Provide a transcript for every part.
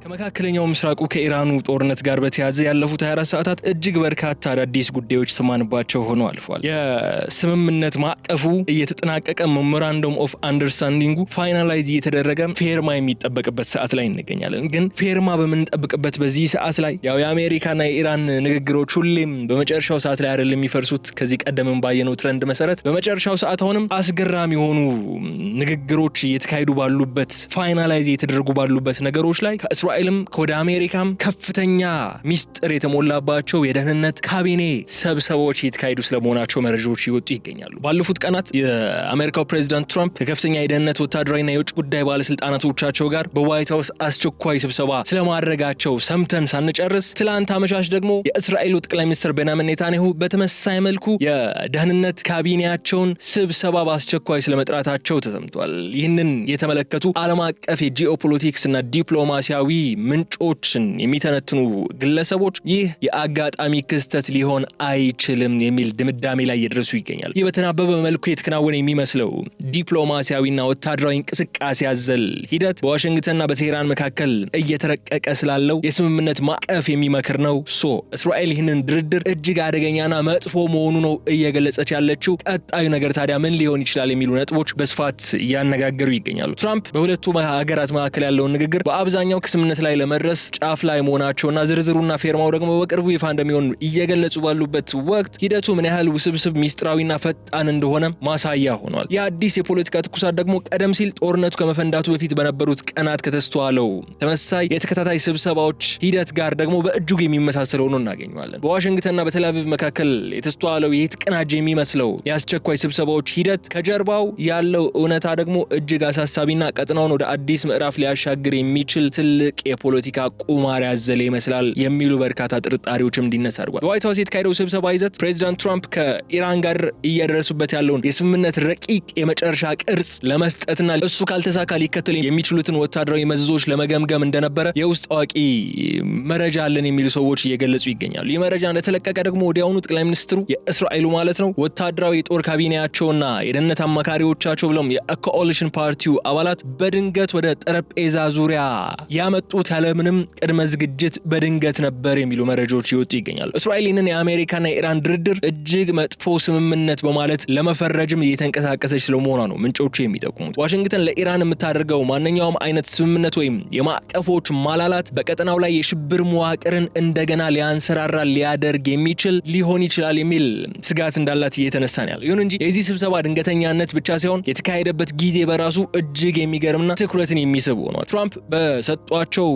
ከመካከለኛው ምስራቁ ከኢራኑ ጦርነት ጋር በተያያዘ ያለፉት 24 ሰዓታት እጅግ በርካታ አዳዲስ ጉዳዮች ሰማንባቸው ሆነው አልፏል። የስምምነት ማዕቀፉ እየተጠናቀቀ ሜሞራንደም ኦፍ አንደርስታንዲንጉ ፋይናላይዝ እየተደረገ ፌርማ የሚጠበቅበት ሰዓት ላይ እንገኛለን። ግን ፌርማ በምንጠብቅበት በዚህ ሰዓት ላይ ያው የአሜሪካና የኢራን ንግግሮች ሁሌም በመጨረሻው ሰዓት ላይ አይደለም የሚፈርሱት። ከዚህ ቀደም ባየነው ትሬንድ መሰረት በመጨረሻው ሰዓት አሁንም አስገራሚ የሆኑ ንግግሮች እየተካሄዱ ባሉበት ፋይናላይዝ እየተደረጉ ባሉበት ነገሮች ላይ እስራኤልም ከወደ አሜሪካም ከፍተኛ ሚስጥር የተሞላባቸው የደህንነት ካቢኔ ስብሰባዎች እየተካሄዱ ስለመሆናቸው መረጃዎች ይወጡ ይገኛሉ። ባለፉት ቀናት የአሜሪካው ፕሬዝዳንት ትራምፕ ከከፍተኛ የደህንነት ወታደራዊና የውጭ ጉዳይ ባለስልጣናቶቻቸው ጋር በዋይት ሃውስ አስቸኳይ ስብሰባ ስለማድረጋቸው ሰምተን ሳንጨርስ ትላንት አመሻሽ ደግሞ የእስራኤሉ ጠቅላይ ሚኒስትር ቤንያሚን ኔታንያሁ በተመሳሳይ መልኩ የደህንነት ካቢኔያቸውን ስብሰባ በአስቸኳይ ስለመጥራታቸው ተሰምቷል። ይህንን የተመለከቱ ዓለም አቀፍ የጂኦፖለቲክስ እና ዲፕሎማሲያዊ ምንጮችን የሚተነትኑ ግለሰቦች ይህ የአጋጣሚ ክስተት ሊሆን አይችልም የሚል ድምዳሜ ላይ እየደረሱ ይገኛል። ይህ በተናበበ መልኩ የተከናወነ የሚመስለው ዲፕሎማሲያዊና ወታደራዊ እንቅስቃሴ ያዘል ሂደት በዋሽንግተንና በቴህራን መካከል እየተረቀቀ ስላለው የስምምነት ማዕቀፍ የሚመክር ነው። እስራኤል ይህንን ድርድር እጅግ አደገኛና መጥፎ መሆኑ ነው እየገለጸች ያለችው። ቀጣዩ ነገር ታዲያ ምን ሊሆን ይችላል የሚሉ ነጥቦች በስፋት እያነጋገሩ ይገኛሉ። ትራምፕ በሁለቱ ሀገራት መካከል ያለውን ንግግር በአብዛኛው ስምምነት ላይ ለመድረስ ጫፍ ላይ መሆናቸውና ዝርዝሩና ፌርማው ደግሞ በቅርቡ ይፋ እንደሚሆን እየገለጹ ባሉበት ወቅት ሂደቱ ምን ያህል ውስብስብ ሚስጥራዊና ፈጣን እንደሆነ ማሳያ ሆኗል። የአዲስ የፖለቲካ ትኩሳት ደግሞ ቀደም ሲል ጦርነቱ ከመፈንዳቱ በፊት በነበሩት ቀናት ከተስተዋለው ተመሳሳይ የተከታታይ ስብሰባዎች ሂደት ጋር ደግሞ በእጅጉ የሚመሳሰል ሆኖ እናገኘዋለን። በዋሽንግተንና በቴልአቪቭ መካከል የተስተዋለው የተቀናጀ የሚመስለው የአስቸኳይ ስብሰባዎች ሂደት ከጀርባው ያለው እውነታ ደግሞ እጅግ አሳሳቢና ቀጠናውን ወደ አዲስ ምዕራፍ ሊያሻግር የሚችል ትልቅ የፖለቲካ ቁማር ያዘለ ይመስላል የሚሉ በርካታ ጥርጣሬዎችም እንዲነሳ አድርጓል። በዋይት ሃውስ የተካሄደው ስብሰባ ይዘት ፕሬዚዳንት ትራምፕ ከኢራን ጋር እየደረሱበት ያለውን የስምምነት ረቂቅ የመጨረሻ ቅርጽ ለመስጠትና እሱ ካልተሳካ ሊከተል የሚችሉትን ወታደራዊ መዘዞች ለመገምገም እንደነበረ የውስጥ አዋቂ መረጃ አለን የሚሉ ሰዎች እየገለጹ ይገኛሉ። ይህ መረጃ እንደተለቀቀ ደግሞ ወዲያውኑ ጠቅላይ ሚኒስትሩ የእስራኤሉ ማለት ነው ወታደራዊ የጦር ካቢኔያቸውና የደህንነት አማካሪዎቻቸው ብሎም የኮአሊሽን ፓርቲው አባላት በድንገት ወደ ጠረጴዛ ዙሪያ ያመጡት ያለምንም ቅድመ ዝግጅት በድንገት ነበር የሚሉ መረጃዎች ይወጡ ይገኛሉ። እስራኤል ይህንን የአሜሪካና የኢራን ድርድር እጅግ መጥፎ ስምምነት በማለት ለመፈረጅም እየተንቀሳቀሰች ስለመሆኗ ነው ምንጮቹ የሚጠቁሙት። ዋሽንግተን ለኢራን የምታደርገው ማንኛውም አይነት ስምምነት ወይም የማዕቀፎች ማላላት በቀጠናው ላይ የሽብር መዋቅርን እንደገና ሊያንሰራራ ሊያደርግ የሚችል ሊሆን ይችላል የሚል ስጋት እንዳላት እየተነሳ ነው ያለው። ይሁን እንጂ የዚህ ስብሰባ ድንገተኛነት ብቻ ሳይሆን የተካሄደበት ጊዜ በራሱ እጅግ የሚገርምና ትኩረትን የሚስብ ሆኗል። ትራምፕ በሰጧቸው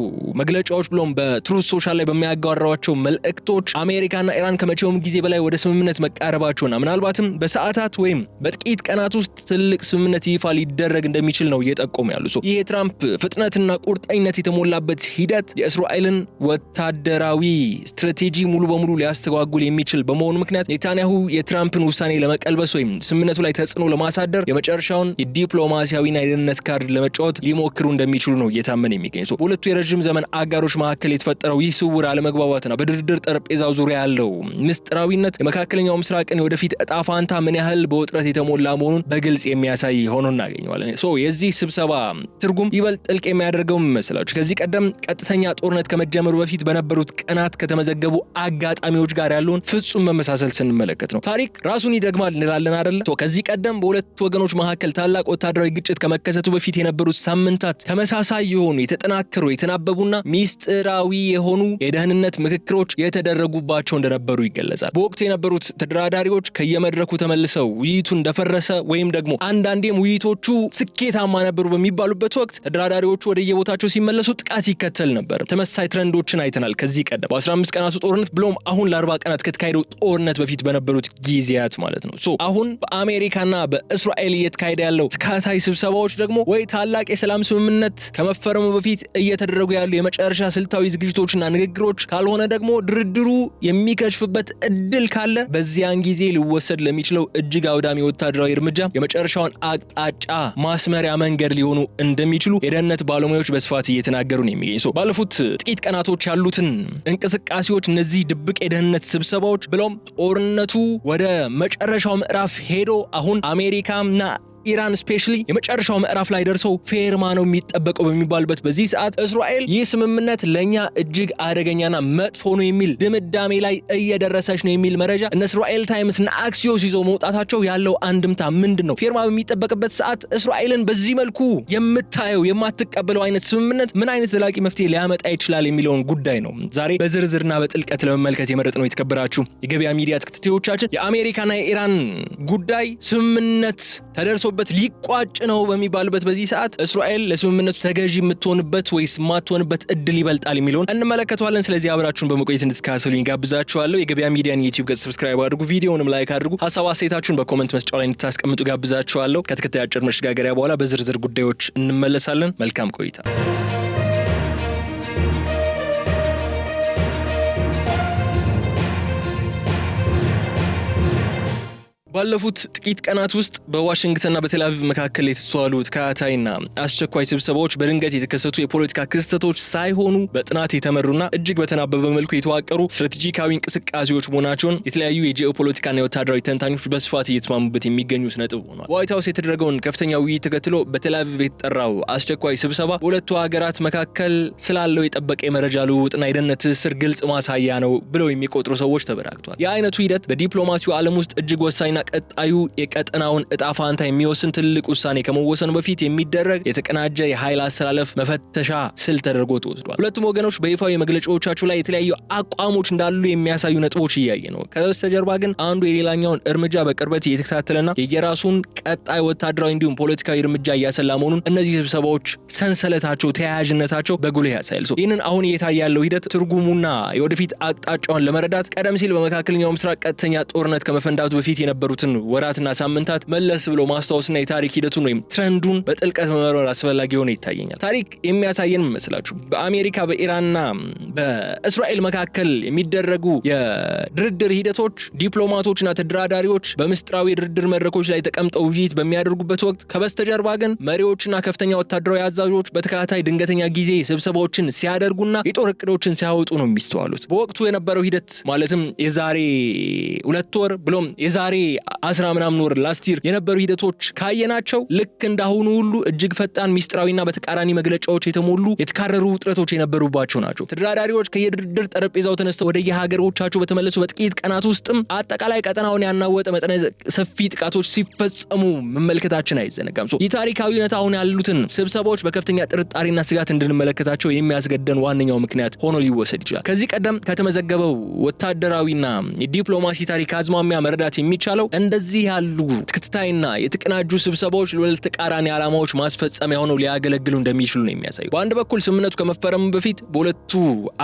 መግለጫዎች ብሎም በትሩዝ ሶሻል ላይ በሚያጋራቸው መልእክቶች አሜሪካና ኢራን ከመቼውም ጊዜ በላይ ወደ ስምምነት መቃረባቸውና ምናልባትም በሰዓታት ወይም በጥቂት ቀናት ውስጥ ትልቅ ስምምነት ይፋ ሊደረግ እንደሚችል ነው እየጠቆሙ ያሉ። ይህ የትራምፕ ፍጥነትና ቁርጠኝነት የተሞላበት ሂደት የእስራኤልን ወታደራዊ ስትራቴጂ ሙሉ በሙሉ ሊያስተጓጉል የሚችል በመሆኑ ምክንያት ኔታንያሁ የትራምፕን ውሳኔ ለመቀልበስ ወይም ስምምነቱ ላይ ተጽዕኖ ለማሳደር የመጨረሻውን የዲፕሎማሲያዊና የደህንነት ካርድ ለመጫወት ሊሞክሩ እንደሚችሉ ነው እየታመነ የሚገኝ። በሁለቱ የረጅም ዘመን አጋሮች መካከል የተፈጠረው ይህ ስውር አለመግባባትና በድርድር ጠረጴዛው ዙሪያ ያለው ምስጢራዊነት የመካከለኛው ምስራቅን የወደፊት እጣ ፋንታ ምን ያህል በውጥረት የተሞላ መሆኑን በግልጽ የሚያሳይ ሆኖ እናገኘዋለን። የዚህ ስብሰባ ትርጉም ይበልጥ ጥልቅ የሚያደርገው መስላችሁ ከዚህ ቀደም ቀጥተኛ ጦርነት ከመጀመሩ በፊት በነበሩት ቀናት ከተመዘገቡ አጋጣሚዎች ጋር ያለውን ፍጹም መመሳሰል ስንመለከት ነው። ታሪክ ራሱን ይደግማል እንላለን አይደለ? ከዚህ ቀደም በሁለቱ ወገኖች መካከል ታላቅ ወታደራዊ ግጭት ከመከሰቱ በፊት የነበሩት ሳምንታት ተመሳሳይ የሆኑ የተጠናከሩ የተናበቡና ሚስጥራዊ የሆኑ የደህንነት ምክክሮች የተደረጉባቸው እንደነበሩ ይገለጻል። በወቅቱ የነበሩት ተደራዳሪዎች ከየመድረኩ ተመልሰው ውይይቱ እንደፈረሰ ወይም ደግሞ አንዳንዴም ውይይቶቹ ስኬታማ ነበሩ በሚባሉበት ወቅት ተደራዳሪዎቹ ወደየቦታቸው ሲመለሱ ጥቃት ይከተል ነበር። ተመሳሳይ ትሬንዶችን አይተናል ከዚህ ቀደም በ15 ቀናቱ ጦርነት ብሎም አሁን ለ40 ቀናት ከተካሄደው ጦርነት በፊት በነበሩት ጊዜያት ማለት ነው። አሁን በአሜሪካና በእስራኤል እየተካሄደ ያለው ተከታታይ ስብሰባዎች ደግሞ ወይ ታላቅ የሰላም ስምምነት ከመፈረሙ በፊት እየተደረጉ ያሉ የመጨረሻ ስልታዊ ዝግጅቶችና ንግግሮች ካልሆነ ደግሞ ድርድሩ የሚከሽፍበት እድል ካለ በዚያን ጊዜ ሊወሰድ ለሚችለው እጅግ አውዳሚ ወታደራዊ እርምጃ የመጨረሻውን አቅጣጫ ማስመሪያ መንገድ ሊሆኑ እንደሚችሉ የደህንነት ባለሙያዎች በስፋት እየተናገሩ ነው የሚገኝ። ባለፉት ጥቂት ቀናቶች ያሉትን እንቅስቃሴዎች እነዚህ ድብቅ የደህንነት ስብሰባዎች ብሎም ጦርነቱ ወደ መጨረሻው ምዕራፍ ሄዶ አሁን አሜሪካና ኢራን ስፔሻሊ የመጨረሻው ምዕራፍ ላይ ደርሰው ፌርማ ነው የሚጠበቀው በሚባልበት በዚህ ሰዓት እስራኤል ይህ ስምምነት ለኛ እጅግ አደገኛና መጥፎ ነው የሚል ድምዳሜ ላይ እየደረሰች ነው የሚል መረጃ እነ እስራኤል ታይምስ እና አክሲዮስ ይዘው መውጣታቸው ያለው አንድምታ ምንድነው? ፌርማ በሚጠበቅበት ሰዓት እስራኤልን በዚህ መልኩ የምታየው የማትቀበለው አይነት ስምምነት ምን አይነት ዘላቂ መፍትሄ ሊያመጣ ይችላል የሚለውን ጉዳይ ነው ዛሬ በዝርዝርና በጥልቀት ለመመልከት የመረጥነው። የተከበራችሁ የገበያ ሚዲያ ተከታታዮቻችን የአሜሪካና የኢራን ጉዳይ ስምምነት ተደርሶበት ሊቋጭ ነው በሚባልበት በዚህ ሰዓት እስራኤል ለስምምነቱ ተገዢ የምትሆንበት ወይስ ማትሆንበት እድል ይበልጣል የሚለውን እንመለከተዋለን። ስለዚህ አብራችሁን በመቆየት እንድትከታተሉኝ ጋብዛችኋለሁ። የገበያ ሚዲያን ዩቲዩብ ገጽ ሰብስክራይብ አድርጉ፣ ቪዲዮውንም ላይክ አድርጉ፣ ሐሳብ አስተያየታችሁን በኮሜንት መስጫው ላይ እንድታስቀምጡ ጋብዛችኋለሁ። ከተከታታይ አጭር መሸጋገሪያ በኋላ በዝርዝር ጉዳዮች እንመለሳለን። መልካም ቆይታ። ባለፉት ጥቂት ቀናት ውስጥ በዋሽንግተንና በቴል አቪቭ መካከል የተስተዋሉ ተከታታይና አስቸኳይ ስብሰባዎች በድንገት የተከሰቱ የፖለቲካ ክስተቶች ሳይሆኑ በጥናት የተመሩና እጅግ በተናበበ መልኩ የተዋቀሩ ስትራቴጂካዊ እንቅስቃሴዎች መሆናቸውን የተለያዩ የጂኦፖለቲካና የወታደራዊ ተንታኞች በስፋት እየተስማሙበት የሚገኙት ነጥብ ሆኗል። ዋይት ሀውስ የተደረገውን ከፍተኛ ውይይት ተከትሎ በቴል አቪቭ የተጠራው አስቸኳይ ስብሰባ በሁለቱ ሀገራት መካከል ስላለው የጠበቀ የመረጃ ልውውጥና የደህንነት ትስስር ግልጽ ማሳያ ነው ብለው የሚቆጥሩ ሰዎች ተበራክቷል። የአይነቱ ሂደት በዲፕሎማሲው ዓለም ውስጥ እጅግ ወሳኝና ቀጣዩ የቀጠናውን እጣ ፋንታ የሚወስን ትልቅ ውሳኔ ከመወሰኑ በፊት የሚደረግ የተቀናጀ የኃይል አስተላለፍ መፈተሻ ስልት ተደርጎ ተወስዷል። ሁለቱም ወገኖች በይፋዊ መግለጫዎቻቸው ላይ የተለያዩ አቋሞች እንዳሉ የሚያሳዩ ነጥቦች እያየ ነው። ከበስተጀርባ ግን አንዱ የሌላኛውን እርምጃ በቅርበት እየተከታተለና የየራሱን ቀጣይ ወታደራዊ እንዲሁም ፖለቲካዊ እርምጃ እያሰላ መሆኑን እነዚህ ስብሰባዎች ሰንሰለታቸው፣ ተያያዥነታቸው በጉልህ ያሳያል። ይህንን አሁን እየታየ ያለው ሂደት ትርጉሙና የወደፊት አቅጣጫውን ለመረዳት ቀደም ሲል በመካከለኛው ምስራቅ ቀጥተኛ ጦርነት ከመፈንዳቱ በፊት የነበሩትን ወራትና ሳምንታት መለስ ብሎ ማስታወስና የታሪክ ሂደቱን ወይም ትሬንዱን በጥልቀት መመርመር አስፈላጊ ሆኖ ይታየኛል። ታሪክ የሚያሳየን መስላችሁ በአሜሪካ በኢራንና በእስራኤል መካከል የሚደረጉ የድርድር ሂደቶች ዲፕሎማቶችና ተደራዳሪዎች በምስጢራዊ የድርድር መድረኮች ላይ ተቀምጠው ውይይት በሚያደርጉበት ወቅት ከበስተጀርባ ግን መሪዎችና ከፍተኛ ወታደራዊ አዛዦች በተከታታይ ድንገተኛ ጊዜ ስብሰባዎችን ሲያደርጉና የጦር እቅዶችን ሲያወጡ ነው የሚስተዋሉት። በወቅቱ የነበረው ሂደት ማለትም የዛሬ 2 ወር ብሎም የዛሬ 10 ምናምን ወር ላስቲር የነበሩ ሂደቶች ካየናቸው ልክ እንዳሁኑ ሁሉ እጅግ ፈጣን ሚስጥራዊና በተቃራኒ መግለጫዎች የተሞሉ የተካረሩ ውጥረቶች የነበሩባቸው ናቸው። ተደራዳሪዎች ከየድርድር ጠረጴዛው ተነስተው ወደ የሀገሮቻቸው በተመለሱ በጥቂት ቀናት ውስጥም አጠቃላይ ቀጠናውን ያናወጠ መጠነ ሰፊ ጥቃቶች ሲፈጸሙ መመልከታችን አይዘነጋም። ይህ ታሪካዊ እውነታ አሁን ያሉትን ስብሰባዎች በከፍተኛ ጥርጣሬና ስጋት እንድንመለከታቸው የሚያስገደን ዋነኛው ምክንያት ሆኖ ሊወሰድ ይችላል። ከዚህ ቀደም ከተመዘገበው ወታደራዊና የዲፕሎማሲ ታሪክ አዝማሚያ መረዳት የሚቻለው እንደዚህ ያሉ ተከታታይና የተቀናጁ ስብሰባዎች ለሁለት ተቃራኒ ዓላማዎች ማስፈጸሚያ ሆነው ሊያገለግሉ እንደሚችሉ ነው የሚያሳዩ። በአንድ በኩል ስምምነቱ ከመፈረሙ በፊት በሁለቱ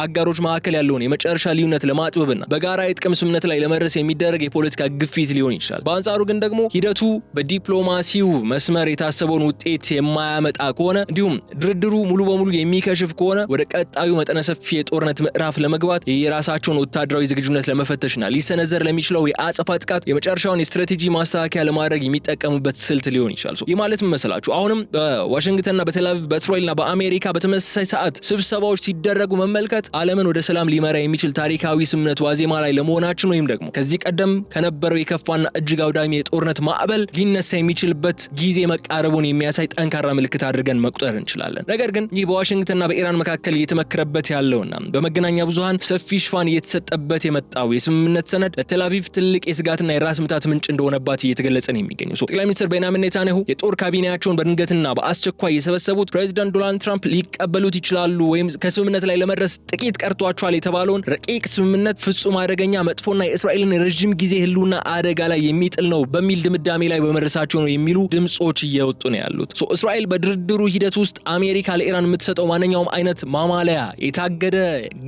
አጋሮች መካከል ያለውን የመጨረሻ ልዩነት ለማጥበብና በጋራ የጥቅም ስምምነት ላይ ለመድረስ የሚደረግ የፖለቲካ ግፊት ሊሆን ይችላል። በአንጻሩ ግን ደግሞ ሂደቱ በዲፕሎማሲው መስመር የታሰበውን ውጤት የማያመጣ ከሆነ እንዲሁም ድርድሩ ሙሉ በሙሉ የሚከሽፍ ከሆነ ወደ ቀጣዩ መጠነ ሰፊ የጦርነት ምዕራፍ ለመግባት የራሳቸውን ወታደራዊ ዝግጁነት ለመፈተሽና ሊሰነዘር ለሚችለው የአጸፋ ጥቃት የመጨረሻውን የስትራቴጂ ማስተካከያ ለማድረግ የሚጠቀሙበት ስልት ሊሆን ይችላል። ይህ ማለት ምን መሰላችሁ? አሁንም በዋሽንግተንና በቴል አቪቭ በእስራኤልና በአሜሪካ በተመሳሳይ ሰዓት ስብሰባዎች ሲደረጉ መመልከት ዓለምን ወደ ሰላም ሊመራ የሚችል ታሪካዊ ስምምነት ዋዜማ ላይ ለመሆናችን ወይም ደግሞ ከዚህ ቀደም ከነበረው የከፋና እጅግ አውዳሚ የጦርነት ማዕበል ሊነሳ የሚችልበት ጊዜ መቃረቡን የሚያሳይ ጠንካራ ምልክት አድርገን መቁጠር እንችላለን። ነገር ግን ይህ በዋሽንግተንና በኢራን መካከል እየተመከረበት ያለውና በመገናኛ ብዙሃን ሰፊ ሽፋን እየተሰጠበት የመጣው የስምምነት ሰነድ ለቴል አቪቭ ትልቅ የስጋትና የራስ ምታት ምንጭ እንደሆነባት እየተገለጸ ነው የሚገኘው። ጠቅላይ ሚኒስትር ቤንያሚን ኔታንያሁ የጦር ካቢኔያቸውን በድንገትና በአስቸኳይ የሰበሰቡት ፕሬዚዳንት ዶናልድ ትራምፕ ሊቀበሉት ይችላሉ ወይም ከስምምነት ላይ ለመድረስ ጥቂት ቀርቷቸዋል የተባለውን ረቂቅ ስምምነት ፍጹም አደገኛ፣ መጥፎና የእስራኤልን ረጅም ጊዜ ህልውና አደጋ ላይ የሚጥል ነው በሚል ድምዳሜ ላይ በመድረሳቸው ነው የሚሉ ድምጾች እየወጡ ነው ያሉት። እስራኤል በድርድሩ ሂደት ውስጥ አሜሪካ ለኢራን የምትሰጠው ማንኛውም አይነት ማማለያ፣ የታገደ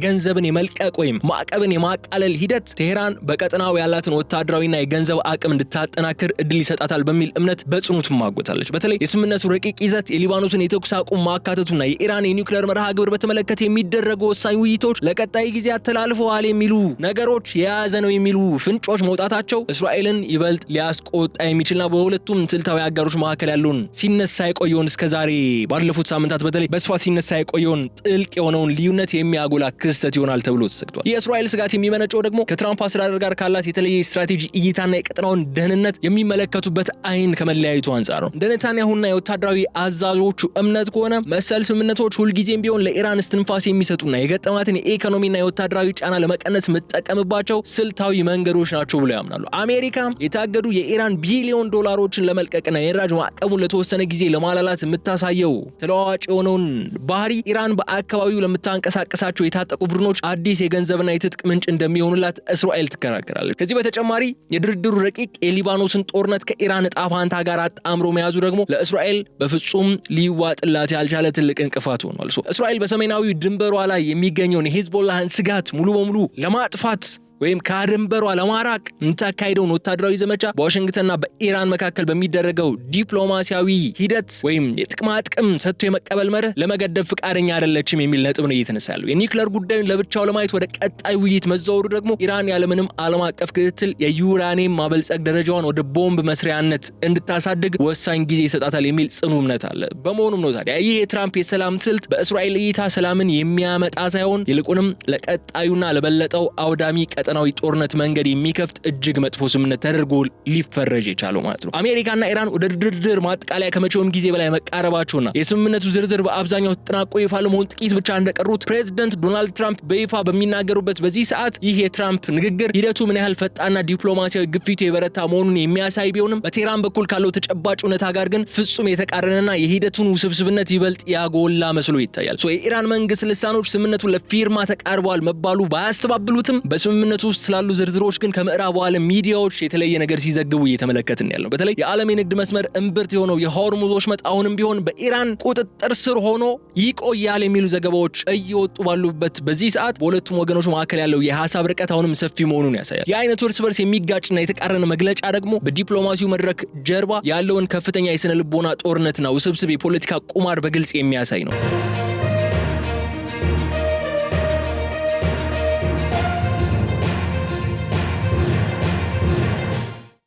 ገንዘብን የመልቀቅ ወይም ማዕቀብን የማቃለል ሂደት ቴሄራን በቀጠናው ያላትን ወታደራዊና የገንዘብ አቅም እንድታጠናክር እድል ይሰጣታል በሚል እምነት በጽኑ ትማጎታለች። በተለይ የስምምነቱ ረቂቅ ይዘት የሊባኖስን የተኩስ አቁም ማካተቱና የኢራን የኒውክሌር መርሃ ግብር በተመለከተ የሚደረጉ ወሳኝ ውይይቶች ለቀጣይ ጊዜ ተላልፈዋል የሚሉ ነገሮች የያዘ ነው የሚሉ ፍንጮች መውጣታቸው እስራኤልን ይበልጥ ሊያስቆጣ የሚችልና በሁለቱም ስልታዊ አጋሮች መካከል ያለውን ሲነሳ የቆየውን እስከዛሬ ባለፉት ሳምንታት በተለይ በስፋት ሲነሳ የቆየውን ጥልቅ የሆነውን ልዩነት የሚያጎላ ክስተት ይሆናል ተብሎ ተሰግቷል። የእስራኤል ስጋት የሚመነጨው ደግሞ ከትራምፕ አስተዳደር ጋር ካላት የተለየ ስትራቴጂ እይታና የቀጠናውን ደህንነት የሚመለከቱበት አይን ከመለያየቱ አንጻር ነው። እንደ ኔታንያሁና የወታደራዊ አዛዦቹ እምነት ከሆነ መሰል ስምምነቶች ሁልጊዜም ቢሆን ለኢራን እስትንፋስ የሚሰጡና የገጠማትን የኢኮኖሚና የወታደራዊ ጫና ለመቀነስ የምትጠቀምባቸው ስልታዊ መንገዶች ናቸው ብለው ያምናሉ። አሜሪካ የታገዱ የኢራን ቢሊዮን ዶላሮችን ለመልቀቅና የነዳጅ ማዕቀቡን ለተወሰነ ጊዜ ለማላላት የምታሳየው ተለዋዋጭ የሆነውን ባህሪ ኢራን በአካባቢው ለምታንቀሳቀሳቸው የታጠቁ ቡድኖች አዲስ የገንዘብና የትጥቅ ምንጭ እንደሚሆኑላት እስራኤል ትከራከራለች። ከዚህ በተጨማሪ የድርድሩ ረቂቅ የሊባኖስን ጦርነት ከኢራን ዕጣ ፋንታ ጋር አጣምሮ መያዙ ደግሞ ለእስራኤል በፍጹም ሊዋጥላት ያልቻለ ትልቅ እንቅፋት ሆኗል። እስራኤል በሰሜናዊ ድንበሯ ላይ የሚገኘውን የሂዝቦላህን ስጋት ሙሉ በሙሉ ለማጥፋት ወይም ከድንበሯ ለማራቅ የምታካሄደውን ወታደራዊ ዘመቻ በዋሽንግተንና በኢራን መካከል በሚደረገው ዲፕሎማሲያዊ ሂደት ወይም የጥቅማ ጥቅም ሰጥቶ የመቀበል መርህ ለመገደብ ፍቃደኛ አይደለችም የሚል ነጥብ ነው እየተነሳ ያለው። የኒውክሌር ጉዳዩን ለብቻው ለማየት ወደ ቀጣይ ውይይት መዛወሩ ደግሞ ኢራን ያለምንም ዓለም አቀፍ ክትትል የዩራኒየም ማበልጸግ ደረጃዋን ወደ ቦምብ መስሪያነት እንድታሳድግ ወሳኝ ጊዜ ይሰጣታል የሚል ጽኑ እምነት አለ። በመሆኑም ነው ታዲያ ይህ የትራምፕ የሰላም ስልት በእስራኤል እይታ ሰላምን የሚያመጣ ሳይሆን ይልቁንም ለቀጣዩና ለበለጠው አውዳሚ ቀጠናዊ ጦርነት መንገድ የሚከፍት እጅግ መጥፎ ስምምነት ተደርጎ ሊፈረጅ የቻለው ማለት ነው። አሜሪካና ኢራን ወደ ድርድር ማጠቃለያ ከመቼውም ጊዜ በላይ መቃረባቸውና የስምምነቱ ዝርዝር በአብዛኛው ተጠናቆ ይፋ ለመሆን ጥቂት ብቻ እንደቀሩት ፕሬዝዳንት ዶናልድ ትራምፕ በይፋ በሚናገሩበት በዚህ ሰዓት ይህ የትራምፕ ንግግር ሂደቱ ምን ያህል ፈጣንና ዲፕሎማሲያዊ ግፊቱ የበረታ መሆኑን የሚያሳይ ቢሆንም በቴህራን በኩል ካለው ተጨባጭ እውነታ ጋር ግን ፍጹም የተቃረነና የሂደቱን ውስብስብነት ይበልጥ ያጎላ መስሎ ይታያል። የኢራን መንግስት ልሳኖች ስምምነቱን ለፊርማ ተቃርበዋል መባሉ ባያስተባብሉትም በስምምነቱ ውስጥ ስላሉ ዝርዝሮች ግን ከምዕራቡ ዓለም ሚዲያዎች የተለየ ነገር ሲዘግቡ እየተመለከትን ያለው። በተለይ የዓለም የንግድ መስመር እምብርት የሆነው የሆርሙዝ ወሽመጥ አሁንም ቢሆን በኢራን ቁጥጥር ስር ሆኖ ይቆያል የሚሉ ዘገባዎች እየወጡ ባሉበት በዚህ ሰዓት በሁለቱም ወገኖች መካከል ያለው የሐሳብ ርቀት አሁንም ሰፊ መሆኑን ያሳያል። የአይነቱ እርስ በርስ የሚጋጭና የተቃረነ መግለጫ ደግሞ በዲፕሎማሲው መድረክ ጀርባ ያለውን ከፍተኛ የስነ ልቦና ጦርነትና ውስብስብ የፖለቲካ ቁማር በግልጽ የሚያሳይ ነው።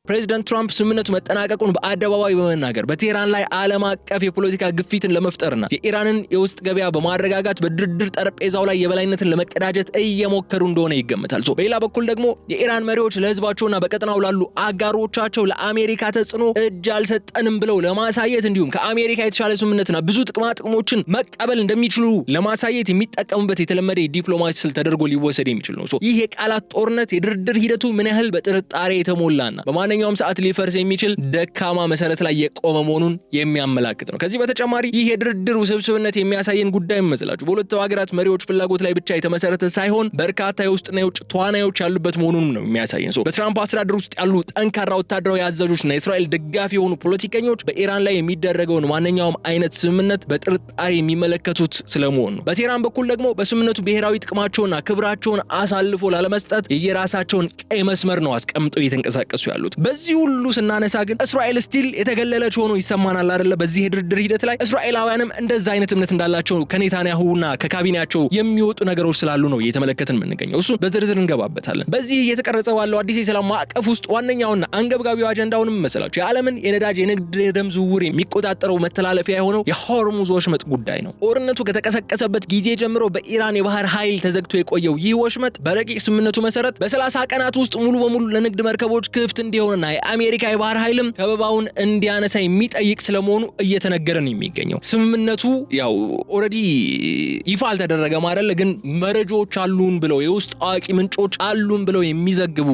ፕሬዚዳንት ትራምፕ ስምምነቱ መጠናቀቁን በአደባባይ በመናገር በቴህራን ላይ ዓለም አቀፍ የፖለቲካ ግፊትን ለመፍጠርና የኢራንን የውስጥ ገበያ በማረጋጋት በድርድር ጠረጴዛው ላይ የበላይነትን ለመቀዳጀት እየሞከሩ እንደሆነ ይገመታል። በሌላ በኩል ደግሞ የኢራን መሪዎች ለህዝባቸውና በቀጠናው ላሉ አጋሮቻቸው ለአሜሪካ ተጽዕኖ እጅ አልሰጠንም ብለው ለማሳየት እንዲሁም ከአሜሪካ የተሻለ ስምምነትና ብዙ ጥቅማ ጥቅሞችን መቀበል እንደሚችሉ ለማሳየት የሚጠቀሙበት የተለመደ የዲፕሎማሲ ስልት ተደርጎ ሊወሰድ የሚችል ነው። ይህ የቃላት ጦርነት የድርድር ሂደቱ ምን ያህል በጥርጣሬ የተሞላና በማንኛውም ሰዓት ሊፈርስ የሚችል ደካማ መሰረት ላይ የቆመ መሆኑን የሚያመላክት ነው። ከዚህ በተጨማሪ ይህ የድርድር ውስብስብነት የሚያሳየን ጉዳይ መስላችሁ በሁለቱ ሀገራት መሪዎች ፍላጎት ላይ ብቻ የተመሰረተ ሳይሆን በርካታ የውስጥና የውጭ ተዋናዮች ያሉበት መሆኑን ነው የሚያሳየን። በትራምፕ አስተዳደር ውስጥ ያሉ ጠንካራ ወታደራዊ አዛዦችና የእስራኤል ደጋፊ የሆኑ ፖለቲከኞች በኢራን ላይ የሚደረገውን ማንኛውም አይነት ስምምነት በጥርጣሬ የሚመለከቱት ስለመሆኑ ነው። በቴህራን በኩል ደግሞ በስምምነቱ ብሔራዊ ጥቅማቸውና ክብራቸውን አሳልፎ ላለመስጠት የየራሳቸውን ቀይ መስመር ነው አስቀምጠው እየተንቀሳቀሱ ያሉት። በዚህ ሁሉ ስናነሳ ግን እስራኤል ስቲል የተገለለች ሆኖ ይሰማናል አይደለ? በዚህ የድርድር ሂደት ላይ እስራኤላውያንም እንደዛ አይነት እምነት እንዳላቸው ከኔታንያሁና ከካቢኔያቸው የሚወጡ ነገሮች ስላሉ ነው እየተመለከትን የምንገኘው። እሱ በዝርዝር እንገባበታለን። በዚህ እየተቀረጸ ባለው አዲስ የሰላም ማዕቀፍ ውስጥ ዋነኛውና አንገብጋቢው አጀንዳውንም መሰላችሁ የዓለምን የነዳጅ የንግድ ደም ዝውውር የሚቆጣጠረው መተላለፊያ የሆነው የሆርሙዝ ወሽመጥ ጉዳይ ነው። ጦርነቱ ከተቀሰቀሰበት ጊዜ ጀምሮ በኢራን የባህር ኃይል ተዘግቶ የቆየው ይህ ወሽመጥ በረቂቅ ስምምነቱ መሰረት በ30 ቀናት ውስጥ ሙሉ በሙሉ ለንግድ መርከቦች ክፍት እንዲሆን የአሜሪካ የባህር ኃይልም ከበባውን እንዲያነሳ የሚጠይቅ ስለመሆኑ እየተነገረ ነው የሚገኘው። ስምምነቱ ያው ኦሬዲ ይፋ አልተደረገም አይደል? ግን መረጃዎች አሉን ብለው የውስጥ አዋቂ ምንጮች አሉን ብለው የሚዘግቡ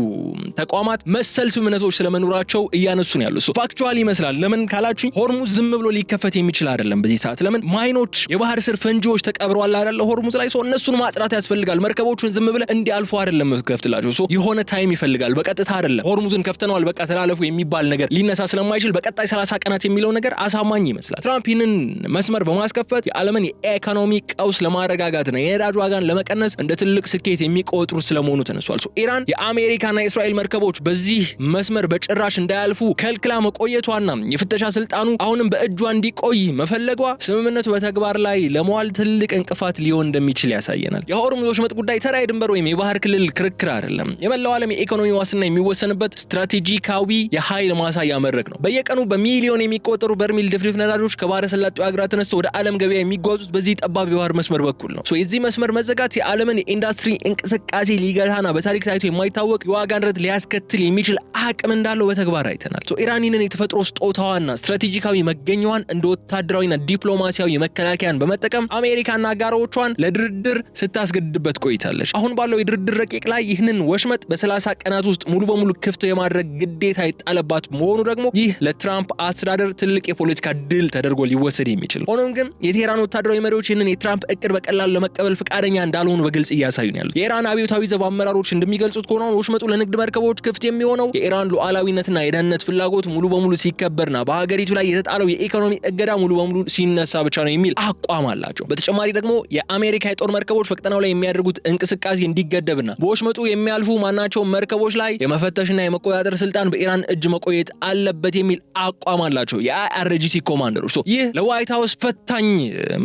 ተቋማት መሰል ስምምነቶች ስለመኖራቸው እያነሱ ነው ያሉት። ፋክቹዋሊ ይመስላል። ለምን ካላችሁኝ ሆርሙዝ ዝም ብሎ ሊከፈት የሚችል አይደለም በዚህ ሰዓት። ለምን ማይኖች፣ የባህር ስር ፈንጂዎች ተቀብረዋል አይደል? ሆርሙዝ ላይ እነሱን ማጽራት ያስፈልጋል። መርከቦቹን ዝም ብለ እንዲያልፉ አይደለም ከፍትላቸው። የሆነ ታይም ይፈልጋል። በቀጥታ አይደለም ሆርሙዝን ከፍተናል በቃ ተላለፉ የሚባል ነገር ሊነሳ ስለማይችል በቀጣይ 30 ቀናት የሚለው ነገር አሳማኝ ይመስላል። ትራምፕ ይህንን መስመር በማስከፈት የዓለምን የኢኮኖሚ ቀውስ ለማረጋጋትና የነዳጅ ዋጋን ለመቀነስ እንደ ትልቅ ስኬት የሚቆጥሩ ስለመሆኑ ተነሷል። ኢራን የአሜሪካና የእስራኤል መርከቦች በዚህ መስመር በጭራሽ እንዳያልፉ ከልክላ መቆየቷና የፍተሻ ስልጣኑ አሁንም በእጇ እንዲቆይ መፈለጓ ስምምነቱ በተግባር ላይ ለመዋል ትልቅ እንቅፋት ሊሆን እንደሚችል ያሳየናል። የሆርሙዝ ወሽመጥ ጉዳይ ተራ የድንበር ወይም የባህር ክልል ክርክር አይደለም። የመላው ዓለም የኢኮኖሚ ዋስትና የሚወሰንበት ስትራቴጂክ ታሪካዊ የኃይል ማሳያ መድረክ ነው። በየቀኑ በሚሊዮን የሚቆጠሩ በርሜል ድፍድፍ ነዳጆች ከባህረ ሰላጤው ሀገራት ተነስተው ወደ ዓለም ገበያ የሚጓዙት በዚህ ጠባብ የባህር መስመር በኩል ነው። የዚህ መስመር መዘጋት የዓለምን የኢንዱስትሪ እንቅስቃሴ ሊገታና በታሪክ ታይቶ የማይታወቅ የዋጋ ንረት ሊያስከትል የሚችል አቅም እንዳለው በተግባር አይተናል። ኢራን ይህንን የተፈጥሮ ስጦታዋና ስትራቴጂካዊ መገኛዋን እንደ ወታደራዊና ዲፕሎማሲያዊ መከላከያን በመጠቀም አሜሪካና አጋሮቿን ለድርድር ስታስገድድበት ቆይታለች። አሁን ባለው የድርድር ረቂቅ ላይ ይህንን ወሽመጥ በ30 ቀናት ውስጥ ሙሉ በሙሉ ክፍት የማድረግ ግዴታ የጣለባት መሆኑ ደግሞ ይህ ለትራምፕ አስተዳደር ትልቅ የፖለቲካ ድል ተደርጎ ሊወሰድ የሚችል። ሆኖም ግን የቴህራን ወታደራዊ መሪዎች ይህንን የትራምፕ እቅድ በቀላሉ ለመቀበል ፈቃደኛ እንዳልሆኑ በግልጽ እያሳዩ ነው ያሉት። የኢራን አብዮታዊ ዘብ አመራሮች እንደሚገልጹት ከሆነ ወሽመጡ ለንግድ መርከቦች ክፍት የሚሆነው የኢራን ሉዓላዊነትና የደህንነት ፍላጎት ሙሉ በሙሉ ሲከበርና በሀገሪቱ ላይ የተጣለው የኢኮኖሚ እገዳ ሙሉ በሙሉ ሲነሳ ብቻ ነው የሚል አቋም አላቸው። በተጨማሪ ደግሞ የአሜሪካ የጦር መርከቦች በቀጠናው ላይ የሚያደርጉት እንቅስቃሴ እንዲገደብና በወሽመጡ የሚያልፉ ማናቸውም መርከቦች ላይ የመፈተሽና የመቆጣጠር ስልጣን በኢራን እጅ መቆየት አለበት የሚል አቋም አላቸው የአይአርጂሲ ኮማንደሮች። ይህ ለዋይት ሃውስ ፈታኝ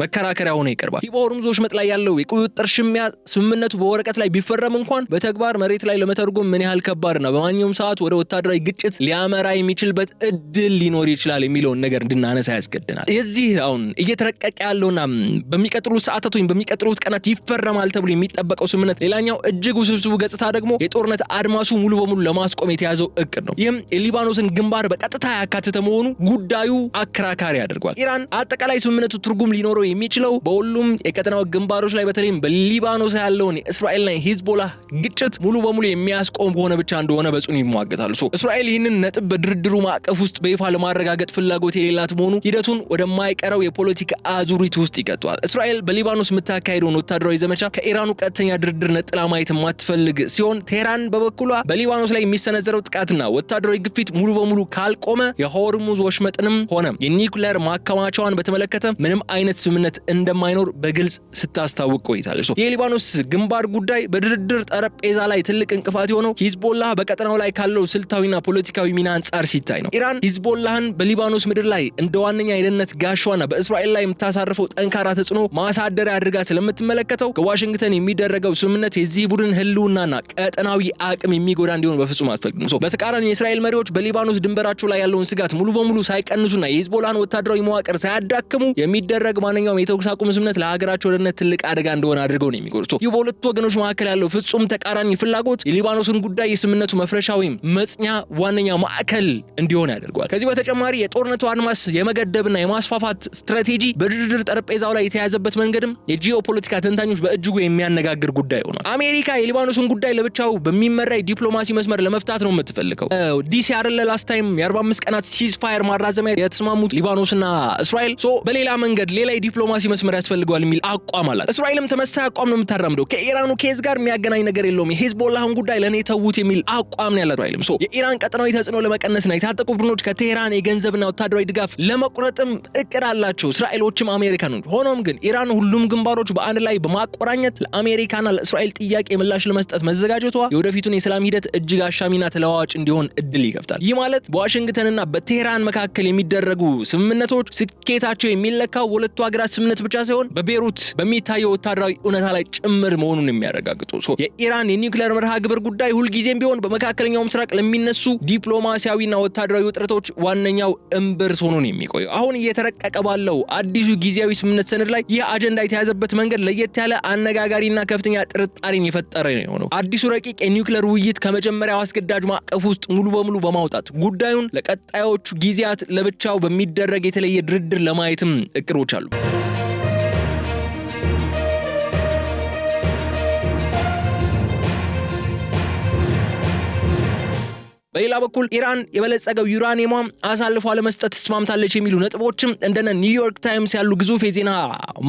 መከራከሪያ ሆኖ ይቀርባል። በሆርሙዝ ወሽመጥ ላይ ያለው የቁጥጥር ሽሚያ ስምምነቱ በወረቀት ላይ ቢፈረም እንኳን በተግባር መሬት ላይ ለመተርጎም ምን ያህል ከባድና በማንኛውም ሰዓት ወደ ወታደራዊ ግጭት ሊያመራ የሚችልበት እድል ሊኖር ይችላል የሚለውን ነገር እንድናነሳ ያስገድናል። የዚህ አሁን እየተረቀቀ ያለውና በሚቀጥሉት ሰዓታት ወይም በሚቀጥሉት ቀናት ይፈረማል ተብሎ የሚጠበቀው ስምምነት ሌላኛው እጅግ ውስብስቡ ገጽታ ደግሞ የጦርነት አድማሱ ሙሉ በሙሉ ለማስቆም የተያዘው እቅድ ነው። ይህም የሊባኖስን ግንባር በቀጥታ ያካተተ መሆኑ ጉዳዩ አከራካሪ ያደርጓል። ኢራን አጠቃላይ ስምምነቱ ትርጉም ሊኖረው የሚችለው በሁሉም የቀጠናው ግንባሮች ላይ በተለይም በሊባኖስ ያለውን የእስራኤልና የሂዝቦላህ ግጭት ሙሉ በሙሉ የሚያስቆም ከሆነ ብቻ እንደሆነ በጽኑ ይሟገታሉ። እስራኤል ይህንን ነጥብ በድርድሩ ማዕቀፍ ውስጥ በይፋ ለማረጋገጥ ፍላጎት የሌላት መሆኑ ሂደቱን ወደማይቀረው የፖለቲካ አዙሪት ውስጥ ይቀጥዋል። እስራኤል በሊባኖስ የምታካሄደውን ወታደራዊ ዘመቻ ከኢራኑ ቀጥተኛ ድርድር ነጥላ ማየት የማትፈልግ ሲሆን ቴህራን በበኩሏ በሊባኖስ ላይ የሚሰነዘረው ጥቃትና ወታደራዊ ግፊት ሙሉ በሙሉ ካልቆመ የሆርሙዝ ወሽመጥንም ሆነ የኒውክሌር ማከማቻዋን በተመለከተ ምንም አይነት ስምምነት እንደማይኖር በግልጽ ስታስታውቅ ቆይታለች። የሊባኖስ ግንባር ጉዳይ በድርድር ጠረጴዛ ላይ ትልቅ እንቅፋት የሆነው ሂዝቦላህ በቀጠናው ላይ ካለው ስልታዊና ፖለቲካዊ ሚና አንጻር ሲታይ ነው። ኢራን ሂዝቦላህን በሊባኖስ ምድር ላይ እንደ ዋነኛ የደህንነት ጋሻዋና በእስራኤል ላይ የምታሳርፈው ጠንካራ ተጽዕኖ ማሳደሪያ አድርጋ ስለምትመለከተው ከዋሽንግተን የሚደረገው ስምምነት የዚህ ቡድን ህልውናና ቀጠናዊ አቅም የሚጎዳ እንዲሆን በፍጹም አትፈቅድም። በተቃራኒ የእስራኤል መሪዎች በሊባኖስ ድንበራቸው ላይ ያለውን ስጋት ሙሉ በሙሉ ሳይቀንሱና የሂዝቦላህን ወታደራዊ መዋቅር ሳያዳክሙ የሚደረግ ማንኛውም የተኩስ አቁም ስምምነት ለሀገራቸው ደህንነት ትልቅ አደጋ እንደሆነ አድርገው ነው የሚቆጥሩት። ይህ በሁለቱ ወገኖች መካከል ያለው ፍጹም ተቃራኒ ፍላጎት የሊባኖስን ጉዳይ የስምምነቱ መፍረሻ ወይም መጽኛ ዋነኛ ማዕከል እንዲሆን ያደርገዋል። ከዚህ በተጨማሪ የጦርነቱ አድማስ የመገደብና የማስፋፋት ስትራቴጂ በድርድር ጠረጴዛው ላይ የተያዘበት መንገድም የጂኦፖለቲካ ተንታኞች በእጅጉ የሚያነጋግር ጉዳይ ሆኗል። አሜሪካ የሊባኖስን ጉዳይ ለብቻው በሚመራ ዲፕሎማሲ መስመር ለመፍታት ነው የምትፈልገው። ዲሲ አይደለ ላስት ታይም የ45 ቀናት ሲዝፋየር ማራዘሚያ የተስማሙት ሊባኖስና እስራኤል በሌላ መንገድ ሌላ የዲፕሎማሲ መስመር ያስፈልገዋል የሚል አቋም አላት። እስራኤልም ተመሳሳይ አቋም ነው የምታራምደው። ከኢራኑ ኬዝ ጋር የሚያገናኝ ነገር የለውም፣ የሂዝቦላህን ጉዳይ ለኔ ተውት የሚል አቋም ነው ያለው። አይልም የኢራን ቀጠናዊ ተጽዕኖ ለመቀነስና የታጠቁ ቡድኖች ከቴህራን የገንዘብና ወታደራዊ ድጋፍ ለመቁረጥም እቅድ አላቸው እስራኤሎችም አሜሪካኖች። ሆኖም ግን ኢራን ሁሉም ግንባሮች በአንድ ላይ በማቆራኘት ለአሜሪካና ለእስራኤል ጥያቄ ምላሽ ለመስጠት መዘጋጀቷ የወደፊቱን የሰላም ሂደት እጅግ አሻሚና ተለዋዋጭ እንዲሆን እድል ይከፍታል። ይህ ማለት በዋሽንግተንና በቴህራን መካከል የሚደረጉ ስምምነቶች ስኬታቸው የሚለካው ሁለቱ ሀገራት ስምምነት ብቻ ሳይሆን በቤሩት በሚታየው ወታደራዊ እውነታ ላይ ጭምር መሆኑን የሚያረጋግጡ የኢራን የኒውክሌር መርሃ ግብር ጉዳይ ሁልጊዜም ቢሆን በመካከለኛው ምስራቅ ለሚነሱ ዲፕሎማሲያዊና ወታደራዊ ውጥረቶች ዋነኛው እምብርት ሆኖ ነው የሚቆየው። አሁን እየተረቀቀ ባለው አዲሱ ጊዜያዊ ስምምነት ሰነድ ላይ ይህ አጀንዳ የተያዘበት መንገድ ለየት ያለ አነጋጋሪና ከፍተኛ ጥርጣሬን የፈጠረ ነው። አዲሱ ረቂቅ የኒውክሌር ውይይት ከመጀመሪያው አስገዳጅ ማዕቀፍ ውስጥ ሙሉ በሙሉ በማውጣት ጉዳዩን ለቀጣዮቹ ጊዜያት ለብቻው በሚደረግ የተለየ ድርድር ለማየትም እቅዶች አሉ። በሌላ በኩል ኢራን የበለጸገው ዩራኒየም አሳልፎ ለመስጠት ተስማምታለች የሚሉ ነጥቦችም እንደነ ኒውዮርክ ታይምስ ያሉ ግዙፍ የዜና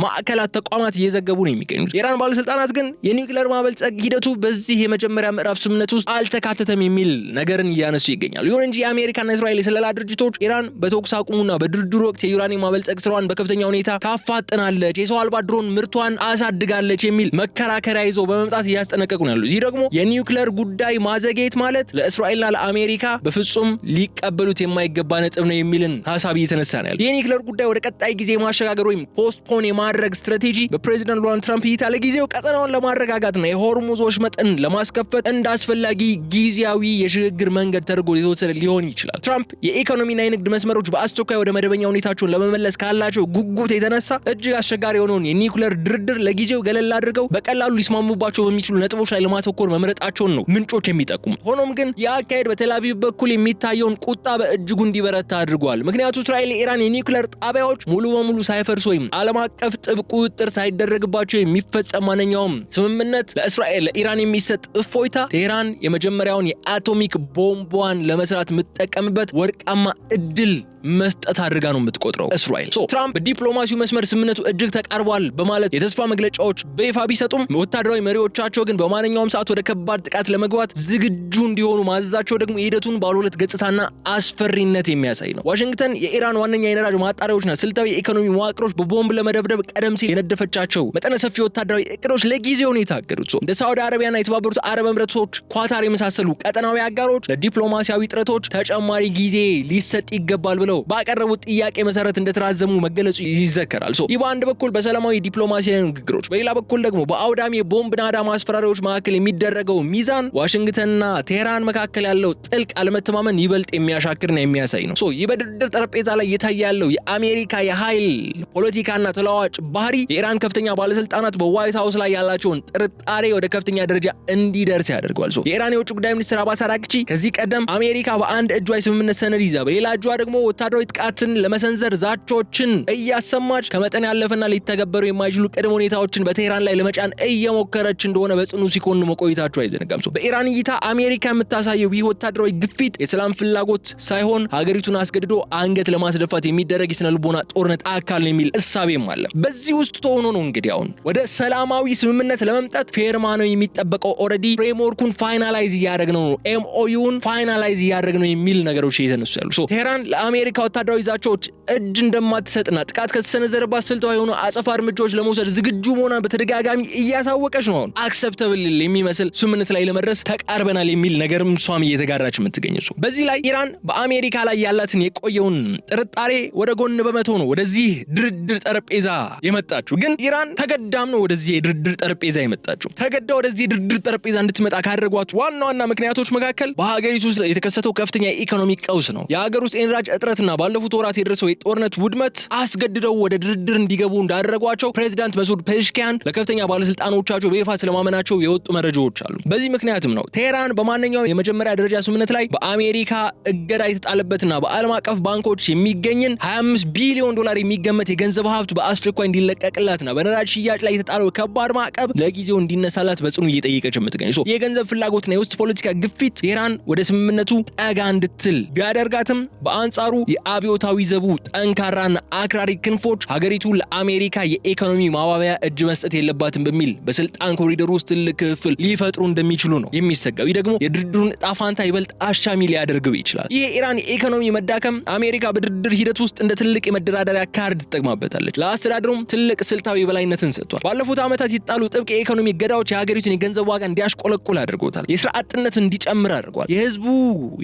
ማዕከላት ተቋማት እየዘገቡ ነው የሚገኙት። የኢራን ባለስልጣናት ግን የኒውክሌር ማበልጸግ ሂደቱ በዚህ የመጀመሪያ ምዕራፍ ስምምነት ውስጥ አልተካተተም የሚል ነገርን እያነሱ ይገኛሉ። ይሁን እንጂ የአሜሪካና እስራኤል የስለላ ድርጅቶች ኢራን በተኩስ አቁሙና በድርድሩ ወቅት የዩራኒየም ማበልጸግ ስራዋን በከፍተኛ ሁኔታ ታፋጥናለች፣ የሰው አልባ ድሮን ምርቷን አሳድጋለች የሚል መከራከሪያ ይዘው በመምጣት እያስጠነቀቁ ነው ያሉት። ይህ ደግሞ የኒውክሌር ጉዳይ ማዘግየት ማለት ለእስራኤልና አሜሪካ በፍጹም ሊቀበሉት የማይገባ ነጥብ ነው የሚልን ሐሳብ እየተነሳ ነው ያለው። የኒውክሌር ጉዳይ ወደ ቀጣይ ጊዜ ማሸጋገር ወይም ፖስትፖን የማድረግ ስትራቴጂ በፕሬዚዳንት ዶናልድ ትራምፕ እይታ ለጊዜው ቀጠናውን ለማረጋጋትና የሆርሙዝ ወሽመጥን ለማስከፈት እንዳስፈላጊ ጊዜያዊ የሽግግር መንገድ ተደርጎ ሊወሰድ ሊሆን ይችላል። ትራምፕ የኢኮኖሚና የንግድ መስመሮች በአስቸኳይ ወደ መደበኛ ሁኔታቸውን ለመመለስ ካላቸው ጉጉት የተነሳ እጅግ አስቸጋሪ የሆነውን የኒውክሌር ድርድር ለጊዜው ገለል አድርገው በቀላሉ ሊስማሙባቸው በሚችሉ ነጥቦች ላይ ለማተኮር መምረጣቸውን ነው ምንጮች የሚጠቁሙት። ሆኖም ግን የአካሄድ በቴል አቪቭ በኩል የሚታየውን ቁጣ በእጅጉ እንዲበረታ አድርጓል። ምክንያቱም እስራኤል የኢራን የኒውክሌር ጣቢያዎች ሙሉ በሙሉ ሳይፈርሱ ወይም ዓለም አቀፍ ጥብቅ ቁጥጥር ሳይደረግባቸው የሚፈጸም ማንኛውም ስምምነት ለእስራኤል ለኢራን የሚሰጥ እፎይታ ቴህራን የመጀመሪያውን የአቶሚክ ቦምቧን ለመስራት የምትጠቀምበት ወርቃማ እድል መስጠት አድርጋ ነው የምትቆጥረው እስራኤል። ትራምፕ በዲፕሎማሲው መስመር ስምምነቱ እጅግ ተቃርቧል በማለት የተስፋ መግለጫዎች በይፋ ቢሰጡም ወታደራዊ መሪዎቻቸው ግን በማንኛውም ሰዓት ወደ ከባድ ጥቃት ለመግባት ዝግጁ እንዲሆኑ ማዘዛቸው ደግሞ የሂደቱን ባለሁለት ገጽታና አስፈሪነት የሚያሳይ ነው። ዋሽንግተን የኢራን ዋነኛ የነዳጅ ማጣሪያዎችና ስልታዊ የኢኮኖሚ መዋቅሮች በቦምብ ለመደብደብ ቀደም ሲል የነደፈቻቸው መጠነ ሰፊ ወታደራዊ እቅዶች ለጊዜው ነው የታገዱት። እንደ ሳዑዲ አረቢያና የተባበሩት አረብ ኤምሬቶች፣ ኳታር የመሳሰሉ ቀጠናዊ አጋሮች ለዲፕሎማሲያዊ ጥረቶች ተጨማሪ ጊዜ ሊሰጥ ይገባል ብለው ባቀረቡት ጥያቄ መሰረት እንደተራዘሙ መገለጹ ይዘከራል። ይህ በአንድ በኩል በሰላማዊ ዲፕሎማሲያዊ ንግግሮች፣ በሌላ በኩል ደግሞ በአውዳሚ የቦምብ ናዳ ማስፈራሪያዎች መካከል የሚደረገው ሚዛን ዋሽንግተንና ቴህራን መካከል ያለው ጥልቅ አለመተማመን ይበልጥ የሚያሻክርና የሚያሳይ ነው። ይህ በድርድር ጠረጴዛ ላይ እየታየ ያለው የአሜሪካ የኃይል ፖለቲካና ተለዋዋጭ ባህሪ የኢራን ከፍተኛ ባለስልጣናት በዋይት ሃውስ ላይ ያላቸውን ጥርጣሬ ወደ ከፍተኛ ደረጃ እንዲደርስ ያደርገዋል። የኢራን የውጭ ጉዳይ ሚኒስትር አባስ አራግቺ ከዚህ ቀደም አሜሪካ በአንድ እጇ የስምምነት ሰነድ ይዛ በሌላ እጇ ደግሞ ወታደራዊ ጥቃትን ለመሰንዘር ዛቻዎችን እያሰማች ከመጠን ያለፈና ሊተገበሩ የማይችሉ ቅድመ ሁኔታዎችን በቴህራን ላይ ለመጫን እየሞከረች እንደሆነ በጽኑ ሲኮኑ መቆየታቸው አይዘነጋም። በኢራን እይታ አሜሪካ የምታሳየው ይህ ወታደራዊ ግፊት የሰላም ፍላጎት ሳይሆን ሀገሪቱን አስገድዶ አንገት ለማስደፋት የሚደረግ የስነ ልቦና ጦርነት አካል ነው የሚል እሳቤም አለ። በዚህ ውስጥ ተሆኖ ነው እንግዲህ አሁን ወደ ሰላማዊ ስምምነት ለመምጣት ፌርማ ነው የሚጠበቀው። ኦልሬዲ ፍሬምወርኩን ፋይናላይዝ እያደረግነው ነው፣ ኤምኦዩን ፋይናላይዝ እያደረግነው የሚል ነገሮች እየተነሱ ያሉ። ቴህራን ለአሜሪካ ወታደራዊ ዛቻዎች እጅ እንደማትሰጥና ጥቃት ከተሰነዘረባት ስልታዊ የሆኑ አጸፋ እርምጃዎች ለመውሰድ ዝግጁ መሆኗን በተደጋጋሚ እያሳወቀች ነው። አሁን አክሰፕተብል የሚመስል ስምምነት ላይ ለመድረስ ተቃርበናል የሚል ነገርም እሷም እየተጋራች የምትገኘው። በዚህ ላይ ኢራን በአሜሪካ ላይ ያላትን የቆየውን ጥርጣሬ ወደ ጎን በመተው ነው ወደዚህ ድርድር ጠረጴዛ የመጣችው። ግን ኢራን ተገዳም ነው ወደዚህ የድርድር ጠረጴዛ የመጣችው። ተገዳ ወደዚህ የድርድር ጠረጴዛ እንድትመጣ ካደረጓት ዋና ዋና ምክንያቶች መካከል በሀገሪቱ ውስጥ የተከሰተው ከፍተኛ የኢኮኖሚ ቀውስ ነው። የሀገር ውስጥ የነዳጅ እጥረትና ባለፉት ወራት የደረሰው የጦርነት ውድመት አስገድደው ወደ ድርድር እንዲገቡ እንዳደረጓቸው ፕሬዚዳንት መሱድ ፔሽኪያን ለከፍተኛ ባለስልጣኖቻቸው በይፋ ስለማመናቸው የወጡ መረጃዎች አሉ። በዚህ ምክንያትም ነው ቴህራን በማንኛውም የመጀመሪያ ደረጃ ስምምነት ላይ በአሜሪካ እገዳ የተጣለበትና በዓለም አቀፍ ባንኮች የሚገኝን 25 ቢሊዮን ዶላር የሚገመት የገንዘብ ሀብት በአስቸኳይ እንዲለቀቅላትና በነዳጅ ሽያጭ ላይ የተጣለው ከባድ ማዕቀብ ለጊዜው እንዲነሳላት በጽኑ እየጠየቀች የምትገኝ። የገንዘብ ፍላጎትና የውስጥ ፖለቲካ ግፊት ቴህራን ወደ ስምምነቱ ጠጋ እንድትል ቢያደርጋትም በአንጻሩ የአብዮታዊ ዘቡ ጠንካራና አክራሪ ክንፎች ሀገሪቱ ለአሜሪካ የኢኮኖሚ ማባቢያ እጅ መስጠት የለባትም በሚል በስልጣን ኮሪደር ውስጥ ትልቅ ክፍል ሊፈጥሩ እንደሚችሉ ነው የሚሰጋው። ይህ ደግሞ የድርድሩን ዕጣ ፈንታ ይበልጥ አሻሚ ሊያደርገው ይችላል። ይህ የኢራን የኢኮኖሚ መዳከም አሜሪካ በድርድር ሂደት ውስጥ እንደ ትልቅ የመደራደሪያ ካርድ ትጠቅማበታለች። ለአስተዳደሩም ትልቅ ስልታዊ በላይነትን ሰጥቷል። ባለፉት ዓመታት የጣሉ ጥብቅ የኢኮኖሚ እገዳዎች የሀገሪቱን የገንዘብ ዋጋ እንዲያሽቆለቁል አድርጎታል። የስራ አጥነት እንዲጨምር አድርጓል። የህዝቡ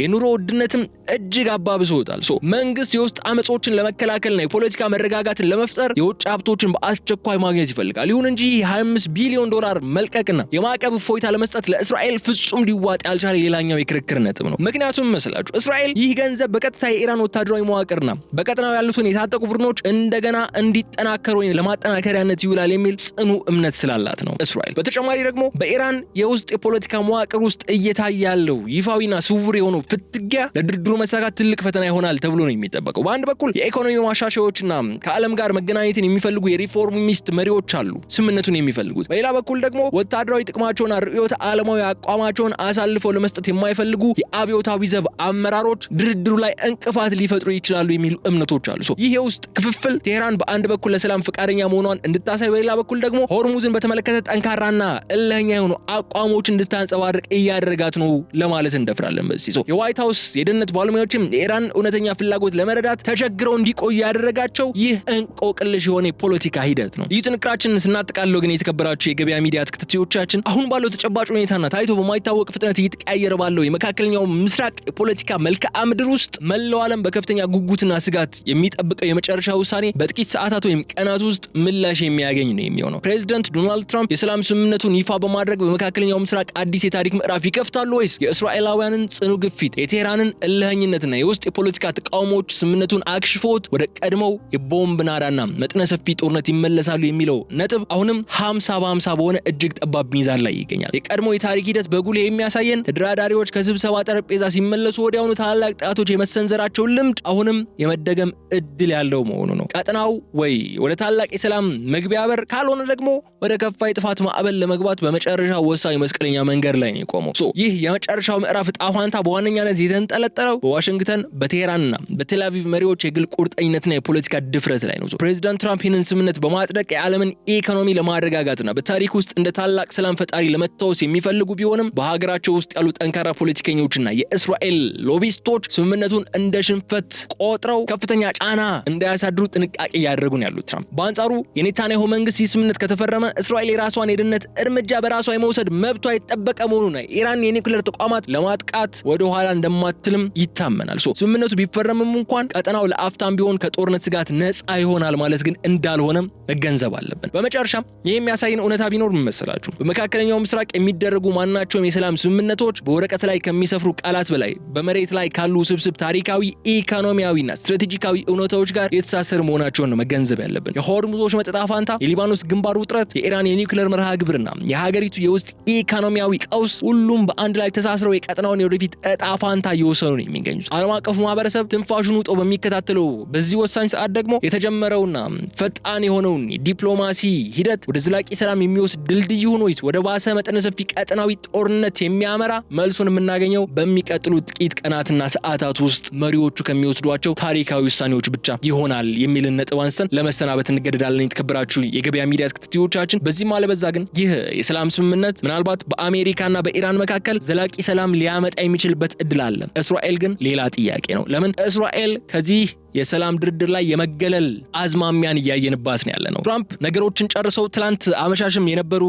የኑሮ ውድነትም እጅግ አባብሶታል። መንግስት የውስጥ አመጾችን ለመከላከልና የፖለቲካ መረጋጋትን ለመፍጠር የውጭ ሀብቶችን በአስቸኳይ ማግኘት ይፈልጋል። ይሁን እንጂ 25 ቢሊዮን ዶላር መልቀቅና የማዕቀብ እፎይታ ለመስጠት ለእስራኤል ፍጹም ሊዋጥ ያልቻለ ሌላኛው የክርክር ነጥብ ነው። ምክንያቱም መስላችሁ እስራኤል ይህ ገንዘብ በቀጥታ የኢራን ወታደራዊ መዋቅርና በቀጠናው ያሉትን የታጠቁ ቡድኖች እንደገና እንዲጠናከሩ ወይም ለማጠናከሪያነት ይውላል የሚል ጽኑ እምነት ስላላት ነው እስራኤል። በተጨማሪ ደግሞ በኢራን የውስጥ የፖለቲካ መዋቅር ውስጥ እየታየ ያለው ይፋዊና ስውር የሆነው ፍትጊያ ለድርድሩ መሳካት ትልቅ ፈተና ይሆናል ተብሎ ነው የሚጠበቀው። በአንድ በኩል የኢኮኖሚ ማሻሻያዎችና ከዓለም ጋር መገናኘትን የሚፈልጉ የሪፎርሚስት መሪዎች አሉ ስምምነቱን የሚፈልጉት። በሌላ በኩል ደግሞ ወታደራዊ ጥቅማቸውና ርዕዮተ ዓለማዊ አቋማቸውን አሳልፈው ለመስጠት የማይፈልጉ የአብዮታዊ ዘብ አመራሮች ድርድሩ ላይ እንቅፋት ሊፈጥሩ ይችላሉ የሚሉ እምነቶች አሉ። ይህ የውስጥ ክፍፍል ቴህራን በአንድ በኩል ለሰላም ፈቃደኛ መሆኗን እንድታሳይ፣ በሌላ በኩል ደግሞ ሆርሙዝን በተመለከተ ጠንካራና እልህኛ የሆኑ አቋሞች እንድታንጸባርቅ እያደረጋት ነው ለማለት እንደፍራለን። በዚህ የዋይት ሃውስ የደህንነት ባለሙያዎችም የኢራን እውነተኛ ፍላጎት ለመረዳት ተቸግረው እንዲቆዩ ያደረጋቸው ይህ እንቆቅልሽ የሆነ የፖለቲካ ሂደት ነው። ልዩ ጥንቅራችንን ስናጠቃልለው ግን የተከበራችሁ የገበያ ሚዲያ ተከታታዮቻችን አሁን ባለው ተጨባጭ ሁኔታና ታይቶ በማይታወቅ ፍጥነት እየተቀያየረ ባለው የመካከለኛው ምስራቅ የፖለቲካ መልክዓ ምድር ውስጥ መላው ዓለም በከፍተኛ ጉጉትና ስጋት የሚጠብቀው የመጨረሻ ውሳኔ በጥቂት ሰዓታት ወይም ቀናት ውስጥ ምላሽ የሚያገኝ ነው የሚሆነው። ፕሬዚዳንት ዶናልድ ትራምፕ የሰላም ስምምነቱን ይፋ በማድረግ በመካከለኛው ምስራቅ አዲስ የታሪክ ምዕራፍ ይከፍታሉ ወይስ የእስራኤላውያንን ጽኑ ግፊት፣ የቴህራንን እልህኝነትና የውስጥ የፖለቲካ ተቃውሞዎች ስምምነቱን አክሽፎት ወደ ቀድሞው የቦምብ ናዳና መጠነ ሰፊ ጦርነት ይመለሳሉ የሚለው ነጥብ አሁንም 50 በ50 በሆነ እጅግ ጠባብ ሚዛን ላይ ይገኛል። የቀድሞ የታሪክ ሂደት በጉልህ የሚያሳየን ተደራዳሪዎች ከስብሰባ ጠረጴዛ ሲመለሱ ወዲያውኑ ታላላቅ ጥቃቶች የመሰንዘራቸው ልምድ አሁንም የመደገም እድል ያለው መሆኑ ነው። ቀጠናው ወይ ወደ ታላቅ የሰላም መግቢያ በር ካልሆነ ደግሞ ወደ ከፋ የጥፋት ማዕበል ለመግባት በመጨረሻ ወሳኝ መስቀለኛ መንገድ ላይ ነው የቆመው። ይህ የመጨረሻው ምዕራፍ ዕጣ ፈንታ በዋነኛነት የተንጠለጠለው በዋሽንግተን በቴህራንና በቴል አቪቭ መሪዎች የግል ቁርጠኝነትና የፖለቲካ ድፍረት ላይ ነው። ፕሬዚዳንት ትራምፕ ይህንን ስምምነት በማጽደቅ የዓለምን ኢኮኖሚ ለማረጋጋትና በታሪክ ውስጥ እንደ ታላቅ ሰላም ፈጣሪ ለመታወስ የሚፈልጉ ቢሆንም በሀገራቸው ውስጥ ያሉ ጠንካራ ፖለቲከኞችና የእስራኤል ሎቢስቶች ስምምነቱን እንደ ሽንፈት ቆጥረው ከፍተኛ ጫና እንዳያሳድሩ ጥንቃቄ እያደረጉ ነው ያሉት ትራምፕ። በአንጻሩ የኔታንያሁ መንግስት ይህ ስምምነት ከተፈረመ እስራኤል የራሷን የደህንነት እርምጃ በራሷ የመውሰድ መብቷ የተጠበቀ መሆኑና ኢራን የኒውክሌር ተቋማት ለማጥቃት ወደ ኋላ እንደማትልም ይታመናል። ስምምነቱ ቢፈረምም እንኳን ቀጠናው ለአፍታም ቢሆን ከጦርነት ስጋት ነፃ ይሆናል ማለት ግን እንዳልሆነም መገንዘብ አለብን። በመጨረሻም ይህ የሚያሳየን እውነታ ቢኖር ምን መሰላችሁ? በመካከለኛው ምስራቅ የሚደረጉ ማናቸውም የሰላም ስምምነቶች በወረቀት ላይ ከሚሰፍሩ ቃላት በላይ በመሬት ላይ ካሉ ውስብስብ ታሪካዊ፣ ኢኮኖሚያዊና ስትራቴጂካዊ እውነታዎች ጋር የተሳሰሩ መሆናቸውን ነው መገንዘብ ያለብን። የሆርሙዞች መጠጣ ፋንታ፣ የሊባኖስ ግንባር ውጥረት፣ የኢራን የኒውክሌር መርሃ ግብርና የሀገሪቱ የውስጥ ኢኮኖሚያዊ ቀውስ ሁሉም በአንድ ላይ ተሳስረው የቀጠናውን የወደፊት ዕጣ ፋንታ እየወሰኑ ነው የሚገኙት። ዓለም አቀፉ ማህበረሰብ ትንፋሹን ውጦ በሚከታተለው በዚህ ወሳኝ ሰዓት ደግሞ የተጀመረውና ፈጣን የሆነውን ዲፕሎማሲ ሂደት ወደ ዘላቂ ሰላም የሚወስድ ድልድይ ሆኖ ወደ ባሰ መጠነ ሰፊ ቀጠናዊ ጦርነት የሚያመራ መልሱን የምናገኘው በሚቀጥሉት ጥቂት ቀናትና ሰዓታት ውስጥ መሪዎቹ ከሚወስዷቸው ታሪካዊ ውሳኔዎች ብቻ ይሆናል የሚልን ነጥብ አንስተን ለመሰናበት እንገደዳለን። የተከበራችሁ የገበያ ሚዲያ ተከታታዮቻችን በዚህም አለበዛ ግን ይህ የሰላም ስምምነት ምናልባት በአሜሪካና በኢራን መካከል ዘላቂ ሰላም ሊያመጣ የሚችልበት እድል አለ። እስራኤል ግን ሌላ ጥያቄ ነው። ለምን እስራኤል ከዚህ የሰላም ድርድር ላይ የመገለል አዝማሚያን እያየንባት ነው ያለ ነው። ትራምፕ ነገሮችን ጨርሰው ትላንት አመሻሽም የነበሩ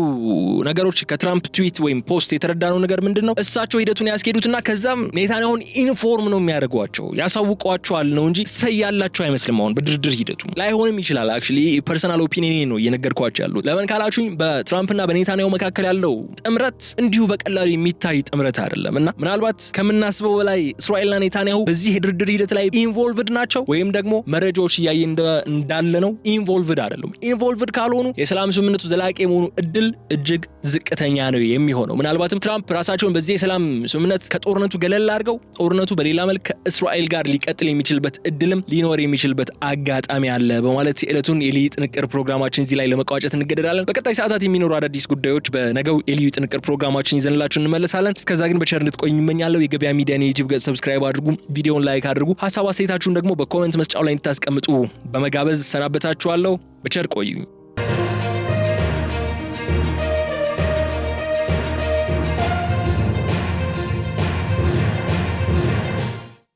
ነገሮች ከትራምፕ ትዊት ወይም ፖስት የተረዳነው ነገር ምንድነው? እሳቸው ሂደቱን ያስኬዱትና ከዛም ኔታንያሁን ኢንፎርም ነው የሚያደርጓቸው፣ ያሳውቋቸዋል ነው እንጂ ሰያላቸው አይመስልም። አሁን በድርድር ሂደቱ ላይሆንም ይችላል። አክቹሊ ፐርሰናል ኦፒኒየን ነው እየነገርኳቸው ያሉት። ለምን ካላችሁኝ በትራምፕና በኔታንያሁ መካከል ያለው ጥምረት እንዲሁ በቀላሉ የሚታይ ጥምረት አይደለም እና ምናልባት ከምናስበው በላይ እስራኤልና ኔታንያሁ በዚህ የድርድር ሂደት ላይ ኢንቮልቭድ ናቸው ወይም ደግሞ መረጃዎች እያየ እንዳለ ነው ኢንቮልቭድ አይደለም። ኢንቮልቭድ ካልሆኑ የሰላም ስምምነቱ ዘላቂ የመሆኑ እድል እጅግ ዝቅተኛ ነው የሚሆነው። ምናልባትም ትራምፕ ራሳቸውን በዚህ የሰላም ስምምነት ከጦርነቱ ገለል አድርገው ጦርነቱ በሌላ መልክ ከእስራኤል ጋር ሊቀጥል የሚችልበት እድልም ሊኖር የሚችልበት አጋጣሚ አለ በማለት የዕለቱን የልዩ ጥንቅር ፕሮግራማችን እዚህ ላይ ለመቋጨት እንገደዳለን። በቀጣይ ሰዓታት የሚኖሩ አዳዲስ ጉዳዮች በነገው የልዩ ጥንቅር ፕሮግራማችን ይዘንላችሁ እንመለሳለን። እስከዛ ግን በቸር እንድትቆዩ እመኛለሁ። የገበያ ሚዲያን የዩቲዩብ ገጽ ሰብስክራይብ አድርጉ፣ ቪዲዮውን ላይክ አድርጉ፣ ሀሳብ አስተያየታችሁን ደግሞ በኮሜንት መስጫው ላይ እንድታስቀምጡ በመጋበዝ ሰናበታችኋለሁ። በቸር ቆዩኝ።